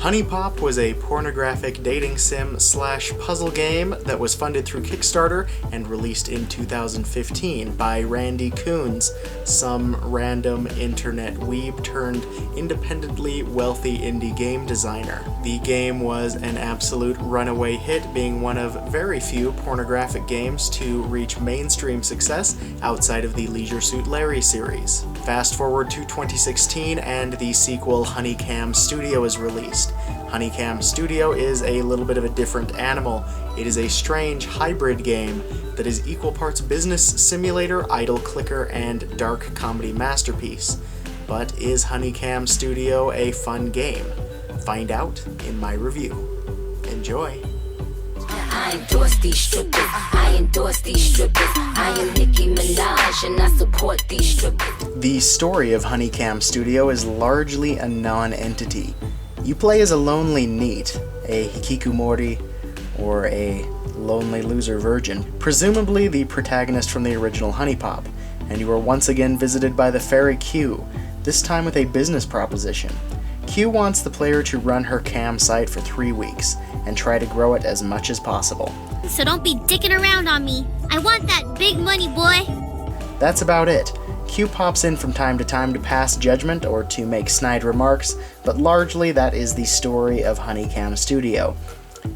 HuniePop was a pornographic dating sim / puzzle game that was funded through Kickstarter and released in 2015 by Randy Coons, some random internet weeb turned independently wealthy indie game designer. The game was an absolute runaway hit, being one of very few pornographic games to reach mainstream success outside of the Leisure Suit Larry series. Fast forward to 2016 and the sequel HunieCam Studio is released. HunieCam Studio is a little bit of a different animal. It is a strange hybrid game that is equal parts business simulator, idle clicker, and dark comedy masterpiece. But is HunieCam Studio a fun game? Find out in my review. Enjoy! I endorse these strippers, I endorse these strippers. I am Nicki Minaj and I support these strippers. The story of HunieCam Studio is largely a non-entity. You play as a lonely NEET, a hikikomori, or a lonely loser virgin, presumably the protagonist from the original HuniePop, and you are once again visited by the fairy Q, this time with a business proposition. Q wants the player to run her cam site for 3 weeks, and try to grow it as much as possible. So don't be dicking around on me. I want that big money, boy. That's about it. Q pops in from time to time to pass judgment or to make snide remarks, but largely that is the story of HunieCam Studio.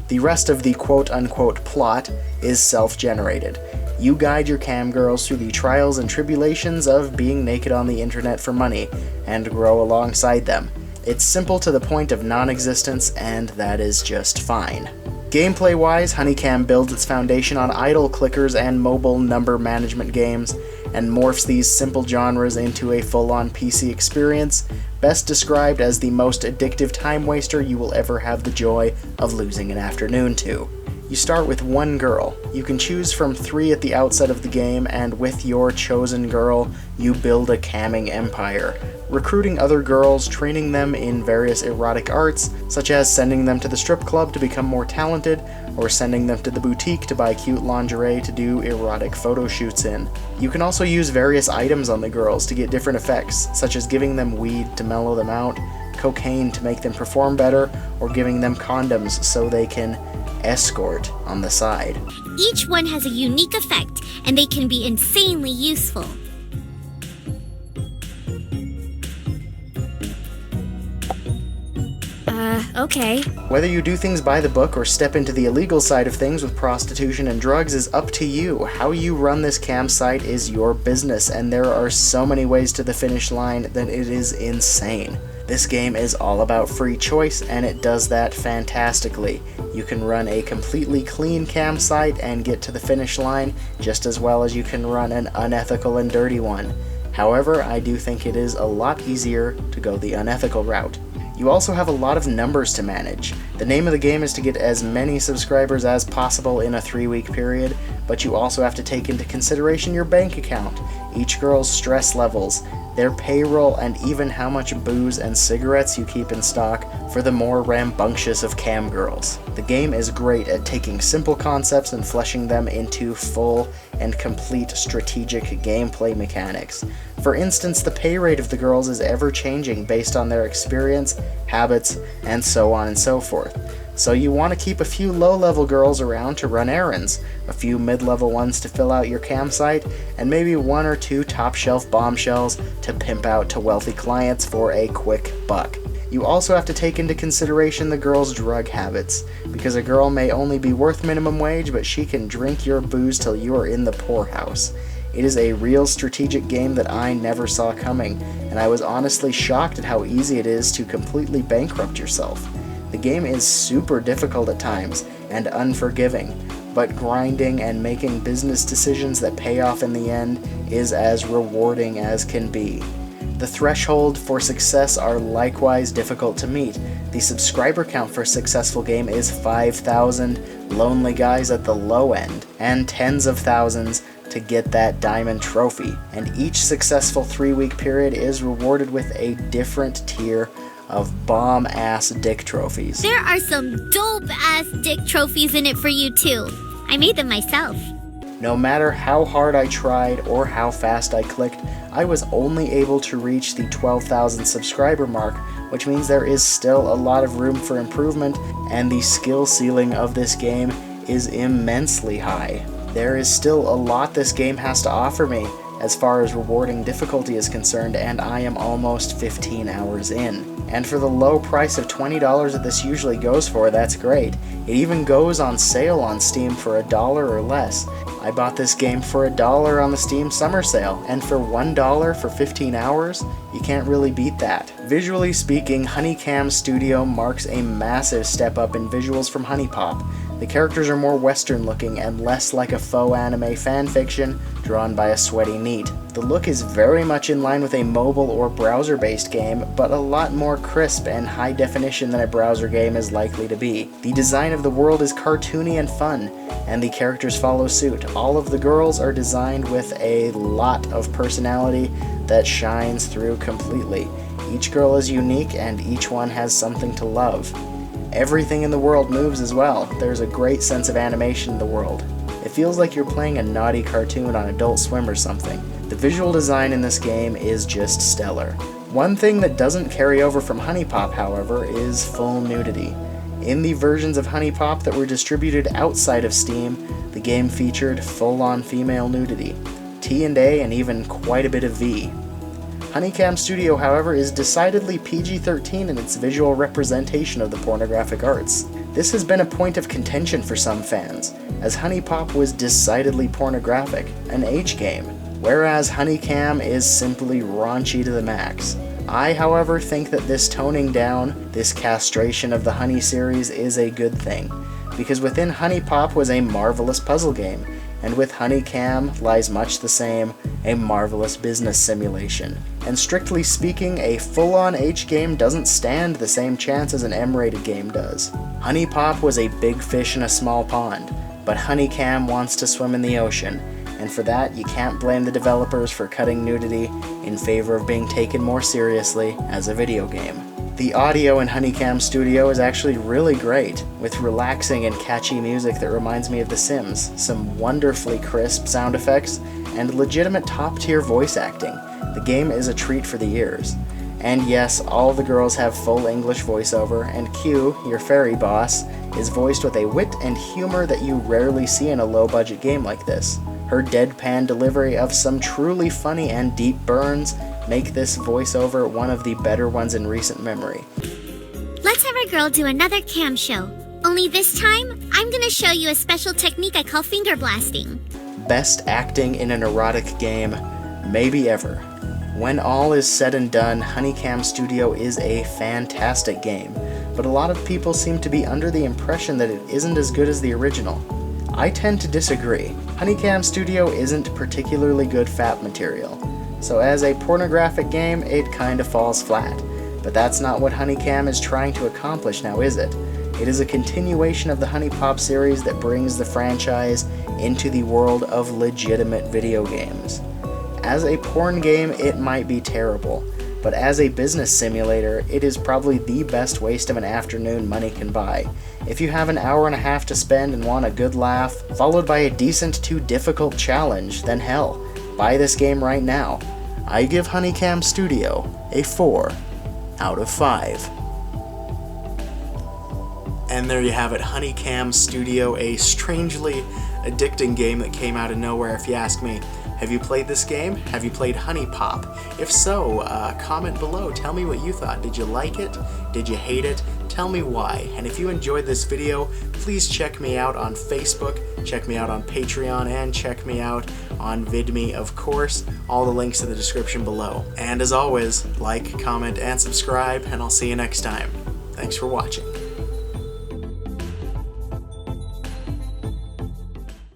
The rest of the quote-unquote plot is self-generated. You guide your cam girls through the trials and tribulations of being naked on the internet for money, and grow alongside them. It's simple to the point of non-existence, and that is just fine. Gameplay-wise, HunieCam builds its foundation on idle clickers and mobile number management games, and morphs these simple genres into a full-on PC experience, best described as the most addictive time waster you will ever have the joy of losing an afternoon to. You start with one girl. You can choose from 3 at the outset of the game, and with your chosen girl, you build a camming empire, recruiting other girls, training them in various erotic arts, such as sending them to the strip club to become more talented, or sending them to the boutique to buy cute lingerie to do erotic photo shoots in. You can also use various items on the girls to get different effects, such as giving them weed to mellow them out, cocaine to make them perform better, or giving them condoms so they can escort on the side. Each one has a unique effect, and they can be insanely useful. Okay. Whether you do things by the book or step into the illegal side of things with prostitution and drugs is up to you. How you run this cam site is your business, and there are so many ways to the finish line that it is insane. This game is all about free choice, and it does that fantastically. You can run a completely clean cam site and get to the finish line just as well as you can run an unethical and dirty one. However, I do think it is a lot easier to go the unethical route. You also have a lot of numbers to manage. The name of the game is to get as many subscribers as possible in a 3-week period, but you also have to take into consideration your bank account, each girl's stress levels, their payroll, and even how much booze and cigarettes you keep in stock for the more rambunctious of cam girls. The game is great at taking simple concepts and fleshing them into full and complete strategic gameplay mechanics. For instance, the pay rate of the girls is ever changing based on their experience, habits, and so on and so forth. So you want to keep a few low-level girls around to run errands, a few mid-level ones to fill out your campsite, and maybe 1 or 2 top-shelf bombshells to pimp out to wealthy clients for a quick buck. You also have to take into consideration the girl's drug habits, because a girl may only be worth minimum wage, but she can drink your booze till you are in the poorhouse. It is a real strategic game that I never saw coming, and I was honestly shocked at how easy it is to completely bankrupt yourself. The game is super difficult at times, and unforgiving, but grinding and making business decisions that pay off in the end is as rewarding as can be. The threshold for success are likewise difficult to meet. The subscriber count for a successful game is 5,000 lonely guys at the low end, and tens of thousands to get that diamond trophy, and each successful 3-week period is rewarded with a different tier of bomb-ass dick trophies. There are some dope-ass dick trophies in it for you too. I made them myself. No matter how hard I tried or how fast I clicked, I was only able to reach the 12,000 subscriber mark, which means there is still a lot of room for improvement, and the skill ceiling of this game is immensely high. There is still a lot this game has to offer me as far as rewarding difficulty is concerned, and I am almost 15 hours in. And for the low price of $20 that this usually goes for, that's great. It even goes on sale on Steam for $1 or less. I bought this game for $1 on the Steam summer sale, and for $1 for 15 hours, you can't really beat that. Visually speaking, HunieCam Studio marks a massive step up in visuals from HuniePop. The characters are more Western looking and less like a faux anime fanfiction drawn by a sweaty NEET. The look is very much in line with a mobile or browser-based game, but a lot more crisp and high definition than a browser game is likely to be. The design of the world is cartoony and fun, and the characters follow suit. All of the girls are designed with a lot of personality that shines through completely. Each girl is unique and each one has something to love. Everything in the world moves as well. There's a great sense of animation in the world. It feels like you're playing a naughty cartoon on Adult Swim or something. The visual design in this game is just stellar. One thing that doesn't carry over from HuniePop, however, is full nudity. In the versions of HuniePop that were distributed outside of Steam, the game featured full-on female nudity, T&A, and even quite a bit of V. HunieCam Studio, however, is decidedly PG-13 in its visual representation of the pornographic arts. This has been a point of contention for some fans, as HuniePop was decidedly pornographic, an H game, whereas HunieCam is simply raunchy to the max. I, however, think that this toning down, this castration of the Honey series is a good thing, because within HuniePop was a marvelous puzzle game, and with HunieCam lies much the same, a marvelous business simulation. And strictly speaking, a full-on H game doesn't stand the same chance as an M-rated game does. HuniePop was a big fish in a small pond, but HunieCam wants to swim in the ocean, and for that you can't blame the developers for cutting nudity in favor of being taken more seriously as a video game. The audio in HunieCam Studio is actually really great, with relaxing and catchy music that reminds me of The Sims, some wonderfully crisp sound effects, and legitimate top-tier voice acting. The game is a treat for the ears. And yes, all the girls have full English voiceover, and Q, your fairy boss, is voiced with a wit and humor that you rarely see in a low-budget game like this. Her deadpan delivery of some truly funny and deep burns make this voiceover one of the better ones in recent memory. Let's have our girl do another cam show. Only this time, I'm gonna show you a special technique I call finger blasting. Best acting in an erotic game, maybe ever. When all is said and done, HunieCam Studio is a fantastic game, but a lot of people seem to be under the impression that it isn't as good as the original. I tend to disagree. HunieCam Studio isn't particularly good FAP material, so as a pornographic game, it kinda falls flat. But that's not what HunieCam is trying to accomplish now, is it? It is a continuation of the HuniePop series that brings the franchise into the world of legitimate video games. As a porn game, it might be terrible, but as a business simulator, it is probably the best waste of an afternoon money can buy. If you have an hour and a half to spend and want a good laugh, followed by a decent to difficult challenge, then hell, buy this game right now. I give HunieCam Studio a 4 out of 5. And there you have it, HunieCam Studio, a strangely addicting game that came out of nowhere, if you ask me. Have you played this game? Have you played HuniePop? If so, comment below. Tell me what you thought. Did you like it? Did you hate it? Tell me why. And if you enjoyed this video, please check me out on Facebook, check me out on Patreon, and check me out on VidMe, of course. All the links in the description below. And as always, like, comment, and subscribe, and I'll see you next time. Thanks for watching.